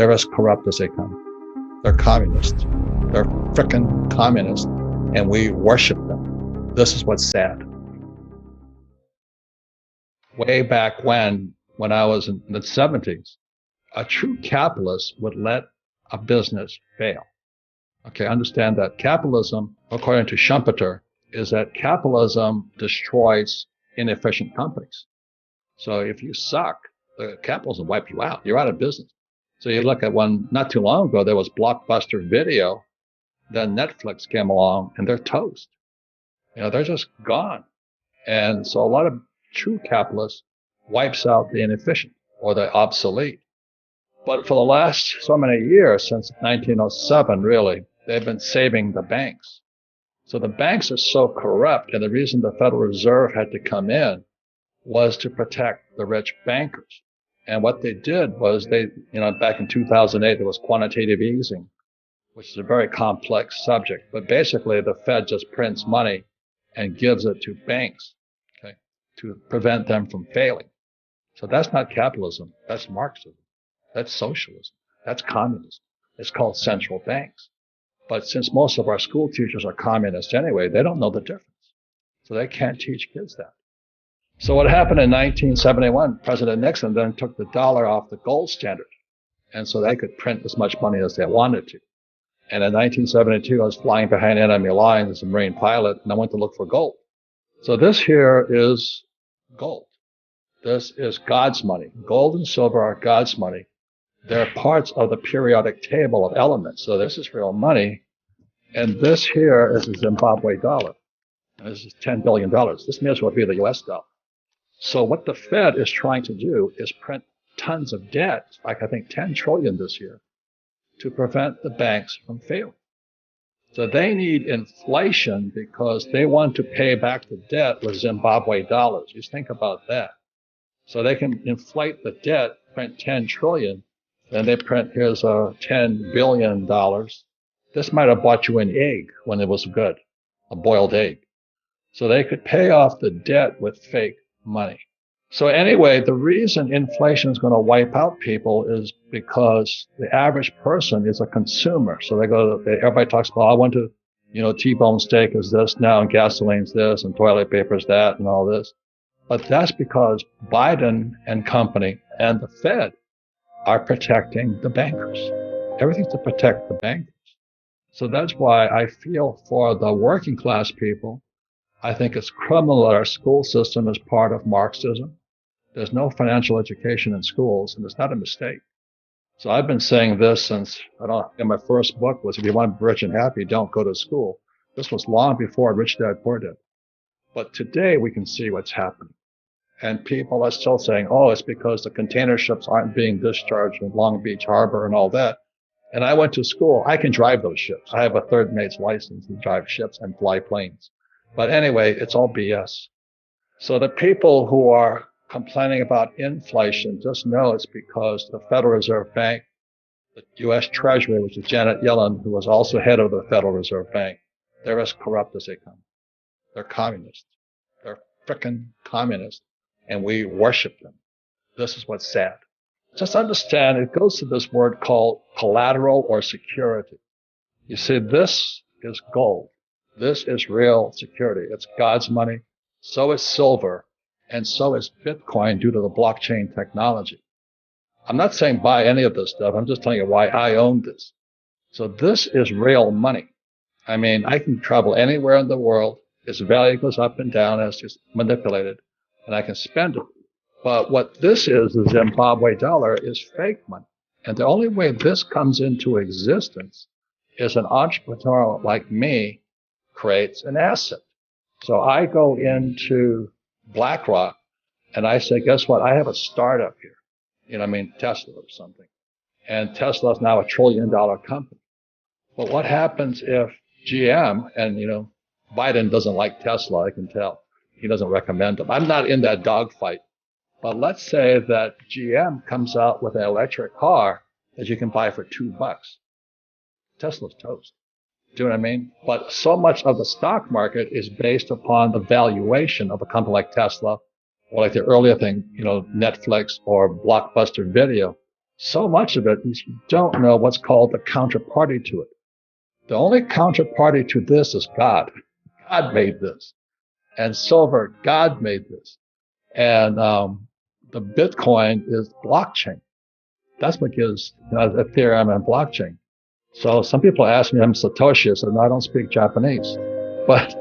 They're as corrupt as they come. They're communists. They're frickin' communists, and we worship them. This is what's sad. Way back when I was in the 70s, a true capitalist would let a business fail. Okay, understand that capitalism, according to Schumpeter, is that capitalism destroys inefficient companies. So if you suck, the capitalism will wipe you out. You're out of business. So you look at one not too long ago, there was Blockbuster Video. Then Netflix came along and they're toast. They're just gone. And so a lot of true capitalists wipes out the inefficient or the obsolete. But for the last so many years, since 1907, really, they've been saving the banks. So the banks are so corrupt, and the reason the Federal Reserve had to come in was to protect the rich bankers. And what they did was back in 2008, there was quantitative easing, which is a very complex subject. But basically, the Fed just prints money and gives it to banks, okay, to prevent them from failing. So that's not capitalism. That's Marxism. That's socialism. That's communism. It's called central banks. But since most of our school teachers are communists anyway, they don't know the difference. So they can't teach kids that. So what happened in 1971, President Nixon then took the dollar off the gold standard. And so they could print as much money as they wanted to. And in 1972, I was flying behind enemy lines as a Marine pilot, and I went to look for gold. So this here is gold. This is God's money. Gold and silver are God's money. They're parts of the periodic table of elements. So this is real money. And this here is a Zimbabwe dollar. And this is $10 billion. This may as well be the US dollar. So what the Fed is trying to do is print tons of debt, like I think 10 trillion this year, to prevent the banks from failing. So they need inflation because they want to pay back the debt with Zimbabwe dollars. Just think about that. So they can inflate the debt, print 10 trillion, then they print, here's $10 billion. This might have bought you an egg when it was good, a boiled egg. So they could pay off the debt with fake money. So anyway, the reason inflation is going to wipe out people is because the average person is a consumer. So everybody talks about, I want to, T-bone steak is this now, and gasoline's this, and toilet paper's that, and all this. But that's because Biden and company and the Fed are protecting the bankers. Everything's to protect the bankers. So that's why I feel for the working class people. I think it's criminal that our school system is part of Marxism. There's no financial education in schools, and it's not a mistake. So I've been saying this since, in my first book was, if you want to be rich and happy, don't go to school. This was long before Rich Dad Poor Dad. But today we can see what's happening. And people are still saying, it's because the container ships aren't being discharged in Long Beach Harbor and all that. And I went to school. I can drive those ships. I have a third mate's license to drive ships and fly planes. But anyway, it's all BS. So the people who are complaining about inflation, just know it's because the Federal Reserve Bank, the U.S. Treasury, which is Janet Yellen, who was also head of the Federal Reserve Bank, they're as corrupt as they come. They're communists. They're frickin' communists, and we worship them. This is what's sad. Just understand, it goes to this word called collateral or security. You see, this is gold. This is real security. It's God's money. So is silver. And so is Bitcoin due to the blockchain technology. I'm not saying buy any of this stuff. I'm just telling you why I own this. So this is real money. I mean, I can travel anywhere in the world. Its value goes up and down as it's manipulated, and I can spend it. But what this is, the Zimbabwe dollar, is fake money. And the only way this comes into existence is an entrepreneur like me creates an asset. So I go into BlackRock and I say, guess what? I have a startup here. Tesla or something. And Tesla is now $1 trillion company. But what happens if GM, and Biden doesn't like Tesla, I can tell. He doesn't recommend them. I'm not in that dogfight. But let's say that GM comes out with an electric car that you can buy for $2. Tesla's toast. Do you know what I mean? But so much of the stock market is based upon the valuation of a company like Tesla, or like the earlier thing, Netflix or Blockbuster Video. so much of it is you don't know what's called the counterparty to it. The only counterparty to this is God. God made this. And silver, God made this. And the Bitcoin is blockchain. That's what gives Ethereum and blockchain. So some people ask me, I'm Satoshi. I said, no, I don't speak Japanese. But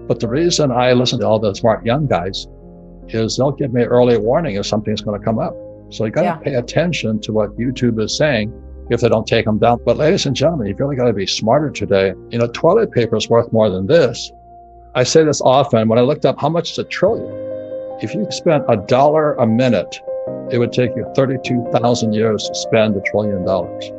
but the reason I listen to all the smart young guys is they'll give me early warning if something's going to come up. So you got to pay attention to what YouTube is saying if they don't take them down. But ladies and gentlemen, you've really got to be smarter today. Toilet paper is worth more than this. I say this often when I looked up how much is a trillion. If you spent $1 a minute, it would take you 32,000 years to spend $1 trillion.